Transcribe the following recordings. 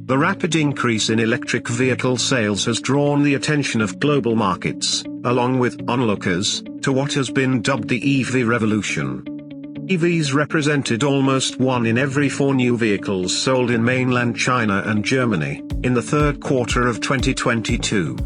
The rapid increase in electric vehicle sales has drawn the attention of global markets, along with onlookers, to what has been dubbed the EV revolution. EVs represented almost 1 in every 4 new vehicles sold in mainland China and Germany, in the third quarter of 2022.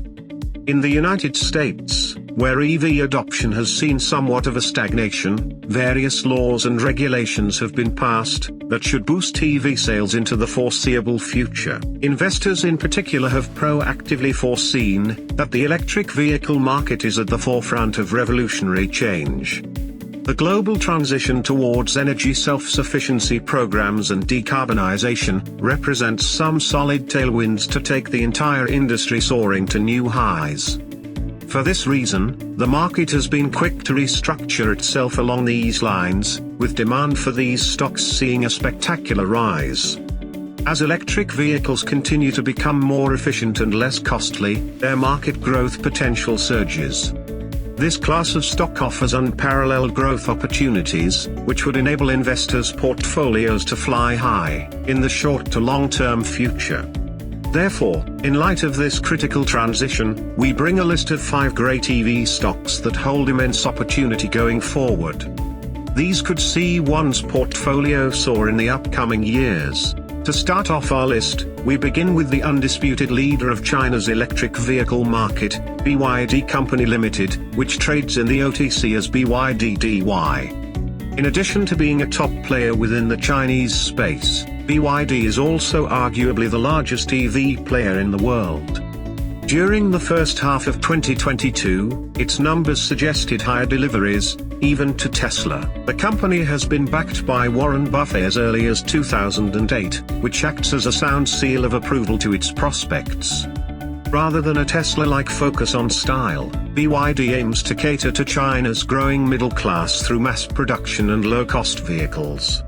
In the United States, where EV adoption has seen somewhat of a stagnation, various laws and regulations have been passed that should boost EV sales into the foreseeable future. Investors in particular have proactively foreseen that the electric vehicle market is at the forefront of revolutionary change. The global transition towards energy self-sufficiency programs and decarbonization represents some solid tailwinds to take the entire industry soaring to new highs. For this reason, the market has been quick to restructure itself along these lines, with demand for these stocks seeing a spectacular rise. As electric vehicles continue to become more efficient and less costly, their market growth potential surges. This class of stock offers unparalleled growth opportunities, which would enable investors' portfolios to fly high in the short to long-term future. Therefore, in light of this critical transition, we bring a list of 5 great EV stocks that hold immense opportunity going forward. These could see one's portfolio soar in the upcoming years. To start off our list, we begin with the undisputed leader of China's electric vehicle market, BYD Company Limited, which trades in the OTC as BYDDY. In addition to being a top player within the Chinese space, BYD is also arguably the largest EV player in the world. During the first half of 2022, its numbers suggested higher deliveries, even to Tesla. The company has been backed by Warren Buffett as early as 2008, which acts as a sound seal of approval to its prospects. Rather than a Tesla-like focus on style, BYD aims to cater to China's growing middle class through mass production and low-cost vehicles.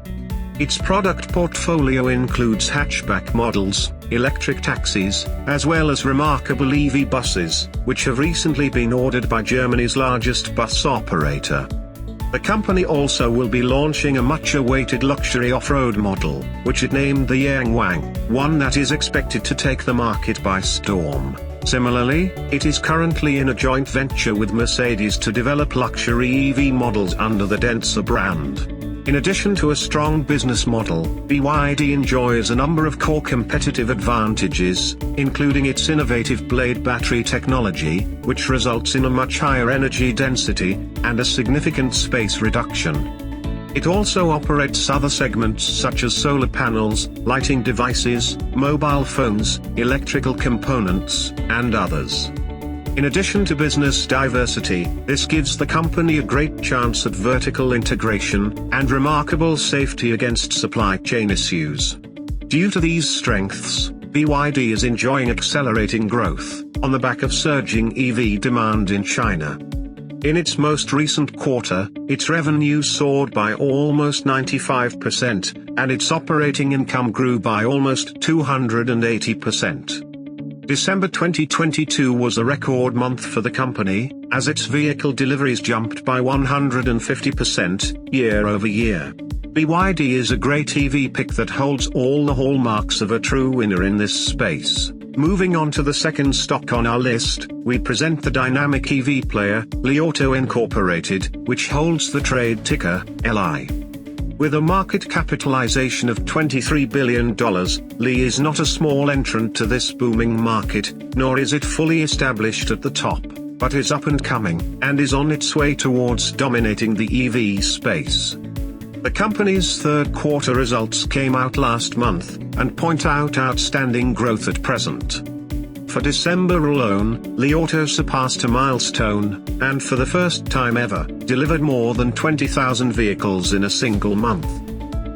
Its product portfolio includes hatchback models, electric taxis, as well as remarkable EV buses, which have recently been ordered by Germany's largest bus operator. The company also will be launching a much-awaited luxury off-road model, which it named the Yangwang, one that is expected to take the market by storm. Similarly, it is currently in a joint venture with Mercedes to develop luxury EV models under the Denza brand. In addition to a strong business model, BYD enjoys a number of core competitive advantages, including its innovative blade battery technology, which results in a much higher energy density, and a significant space reduction. It also operates other segments such as solar panels, lighting devices, mobile phones, electrical components, and others. In addition to business diversity, this gives the company a great chance at vertical integration, and remarkable safety against supply chain issues. Due to these strengths, BYD is enjoying accelerating growth, on the back of surging EV demand in China. In its most recent quarter, its revenue soared by almost 95%, and its operating income grew by almost 280%. December 2022 was a record month for the company, as its vehicle deliveries jumped by 150% year-over-year. BYD is a great EV pick that holds all the hallmarks of a true winner in this space. Moving on to the second stock on our list, we present the dynamic EV player, Li Auto Incorporated, which holds the trade ticker, LI. With a market capitalization of $23 billion, Li is not a small entrant to this booming market, nor is it fully established at the top, but is up and coming, and is on its way towards dominating the EV space. The company's third quarter results came out last month, and point out outstanding growth at present. For December alone, Li Auto surpassed a milestone, and for the first time ever, delivered more than 20,000 vehicles in a single month.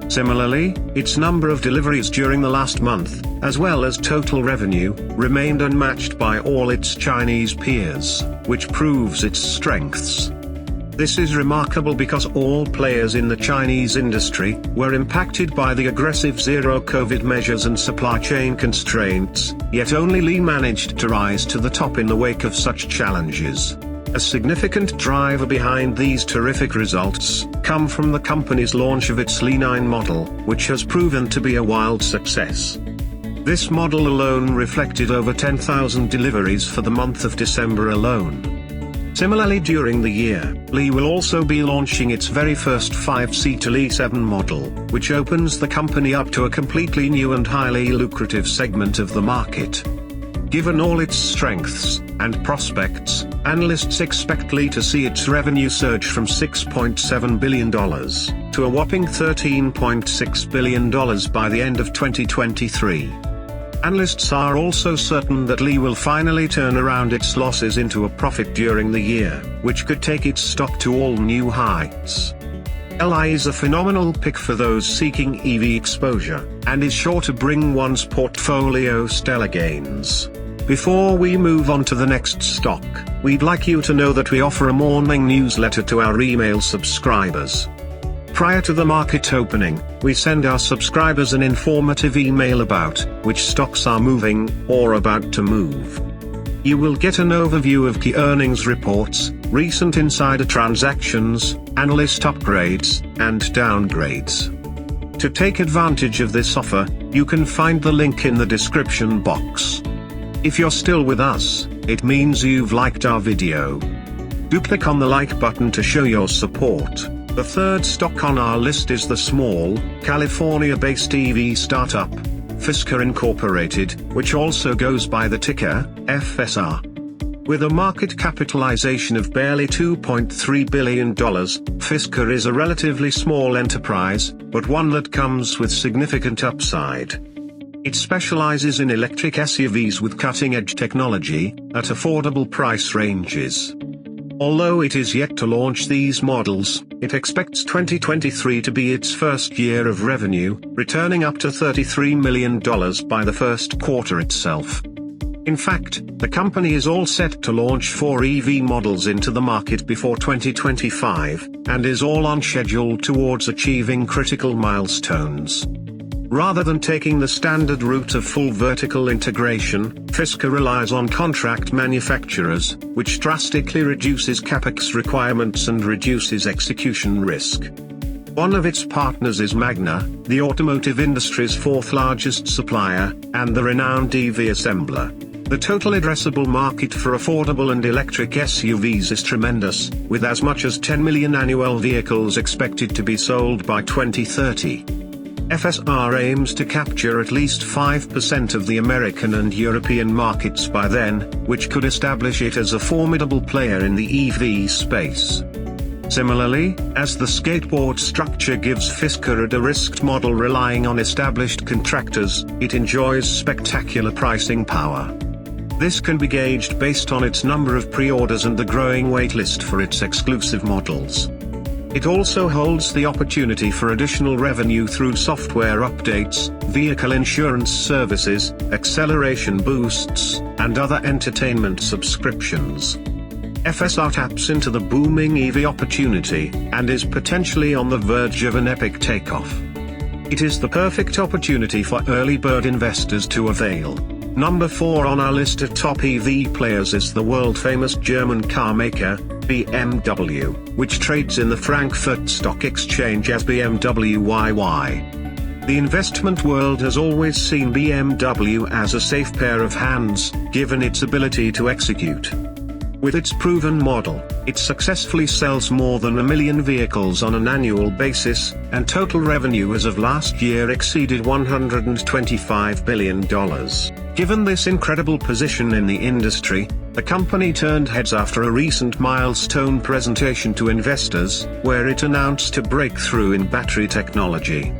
Similarly, its number of deliveries during the last month, as well as total revenue, remained unmatched by all its Chinese peers, which proves its strengths. This is remarkable because all players in the Chinese industry were impacted by the aggressive zero-COVID measures and supply chain constraints, yet only Li managed to rise to the top in the wake of such challenges. A significant driver behind these terrific results come from the company's launch of its Li 9 model, which has proven to be a wild success. This model alone reflected over 10,000 deliveries for the month of December alone. Similarly, during the year, Li will also be launching its very first 5-seater Li 7 model, which opens the company up to a completely new and highly lucrative segment of the market. Given all its strengths and prospects, analysts expect Li to see its revenue surge from $6.7 billion to a whopping $13.6 billion by the end of 2023. Analysts are also certain that Li will finally turn around its losses into a profit during the year, which could take its stock to all new heights. Li is a phenomenal pick for those seeking EV exposure, and is sure to bring one's portfolio stellar gains. Before we move on to the next stock, we'd like you to know that we offer a morning newsletter to our email subscribers. Prior to the market opening, we send our subscribers an informative email about which stocks are moving or about to move. You will get an overview of key earnings reports, recent insider transactions, analyst upgrades, and downgrades. To take advantage of this offer, you can find the link in the description box. If you're still with us, it means you've liked our video. Do click on the like button to show your support. The third stock on our list is the small, California-based EV startup, Fisker Inc., which also goes by the ticker, FSR. With a market capitalization of barely $2.3 billion, Fisker is a relatively small enterprise, but one that comes with significant upside. It specializes in electric SUVs with cutting-edge technology, at affordable price ranges. Although it is yet to launch these models, it expects 2023 to be its first year of revenue, returning up to $33 million by the first quarter itself. In fact, the company is all set to launch 4 EV models into the market before 2025, and is all on schedule towards achieving critical milestones. Rather than taking the standard route of full vertical integration, Fisker relies on contract manufacturers, which drastically reduces capex requirements and reduces execution risk. One of its partners is Magna, the automotive industry's 4th largest supplier, and the renowned EV assembler. The total addressable market for affordable and electric SUVs is tremendous, with as much as 10 million annual vehicles expected to be sold by 2030. FSR aims to capture at least 5% of the American and European markets by then, which could establish it as a formidable player in the EV space. Similarly, as the skateboard structure gives Fisker a de-risked model relying on established contractors, it enjoys spectacular pricing power. This can be gauged based on its number of pre-orders and the growing waitlist for its exclusive models. It also holds the opportunity for additional revenue through software updates, vehicle insurance services, acceleration boosts, and other entertainment subscriptions. FSR taps into the booming EV opportunity, and is potentially on the verge of an epic takeoff. It is the perfect opportunity for early bird investors to avail. Number 4 on our list of top EV players is the world-famous German car maker, BMW, which trades in the Frankfurt Stock Exchange as BMWYY. The investment world has always seen BMW as a safe pair of hands, given its ability to execute. With its proven model, it successfully sells more than 1 million vehicles on an annual basis, and total revenue as of last year exceeded $125 billion. Given this incredible position in the industry, the company turned heads after a recent milestone presentation to investors, where it announced a breakthrough in battery technology.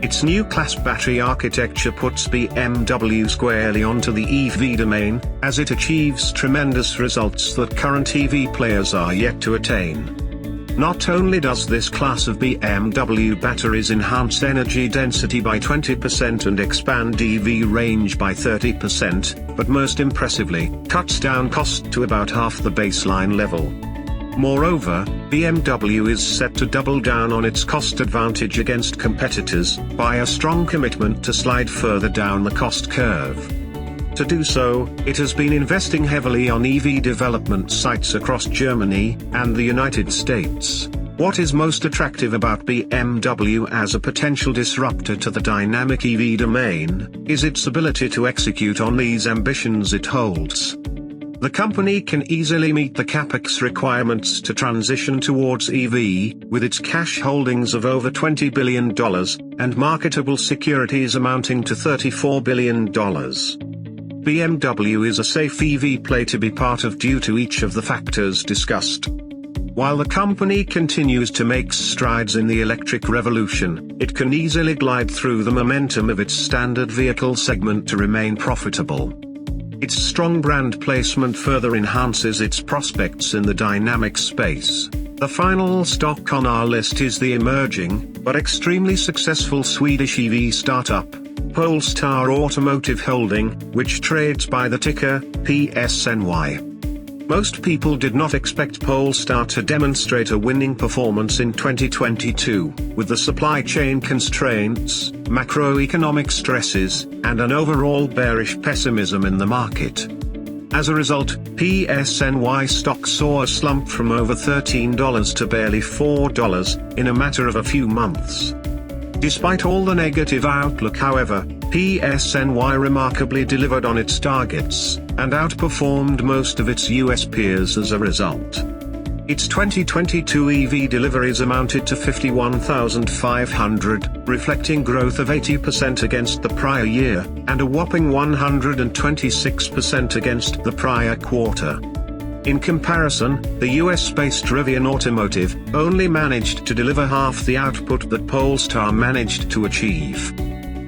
Its new class battery architecture puts BMW squarely onto the EV domain, as it achieves tremendous results that current EV players are yet to attain. Not only does this class of BMW batteries enhance energy density by 20% and expand EV range by 30%, but most impressively, cuts down cost to about half the baseline level. Moreover, BMW is set to double down on its cost advantage against competitors, by a strong commitment to slide further down the cost curve. To do so, it has been investing heavily on EV development sites across Germany and the United States. What is most attractive about BMW as a potential disruptor to the dynamic EV domain, is its ability to execute on these ambitions it holds. The company can easily meet the capex requirements to transition towards EV, with its cash holdings of over $20 billion, and marketable securities amounting to $34 billion. BMW is a safe EV play to be part of due to each of the factors discussed. While the company continues to make strides in the electric revolution, it can easily glide through the momentum of its standard vehicle segment to remain profitable. Its strong brand placement further enhances its prospects in the dynamic space. The final stock on our list is the emerging, but extremely successful Swedish EV startup, Polestar Automotive Holding, which trades by the ticker PSNY. Most people did not expect Polestar to demonstrate a winning performance in 2022, with the supply chain constraints, macroeconomic stresses, and an overall bearish pessimism in the market. As a result, PSNY stock saw a slump from over $13 to barely $4 in a matter of a few months. Despite all the negative outlook, however, PSNY remarkably delivered on its targets, and outperformed most of its US peers as a result. Its 2022 EV deliveries amounted to 51,500, reflecting growth of 80% against the prior year, and a whopping 126% against the prior quarter. In comparison, the US-based Rivian Automotive only managed to deliver half the output that Polestar managed to achieve.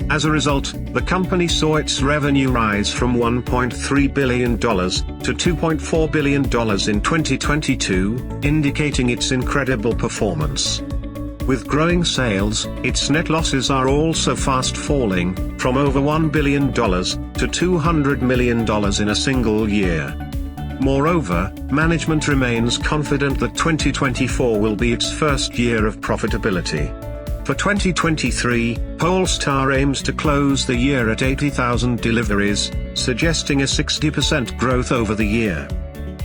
As a result, the company saw its revenue rise from $1.3 billion to $2.4 billion in 2022, indicating its incredible performance. With growing sales, its net losses are also fast falling, from over $1 billion to $200 million in a single year. Moreover, management remains confident that 2024 will be its first year of profitability. For 2023, Polestar aims to close the year at 80,000 deliveries, suggesting a 60% growth over the year.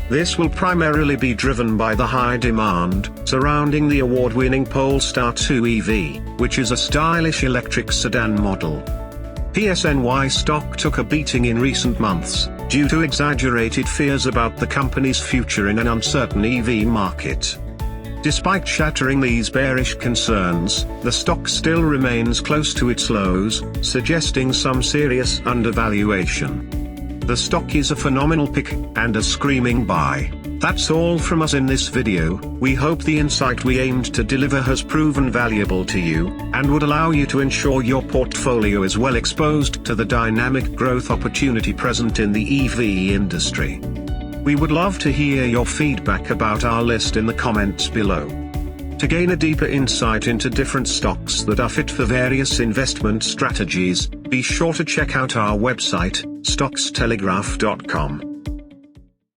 This will primarily be driven by the high demand surrounding the award-winning Polestar 2 EV, which is a stylish electric sedan model. PSNY stock took a beating in recent months, due to exaggerated fears about the company's future in an uncertain EV market. Despite shattering these bearish concerns, the stock still remains close to its lows, suggesting some serious undervaluation. The stock is a phenomenal pick, and a screaming buy. That's all from us in this video. We hope the insight we aimed to deliver has proven valuable to you, and would allow you to ensure your portfolio is well exposed to the dynamic growth opportunity present in the EV industry. We would love to hear your feedback about our list in the comments below. To gain a deeper insight into different stocks that are fit for various investment strategies, be sure to check out our website, stockstelegraph.com.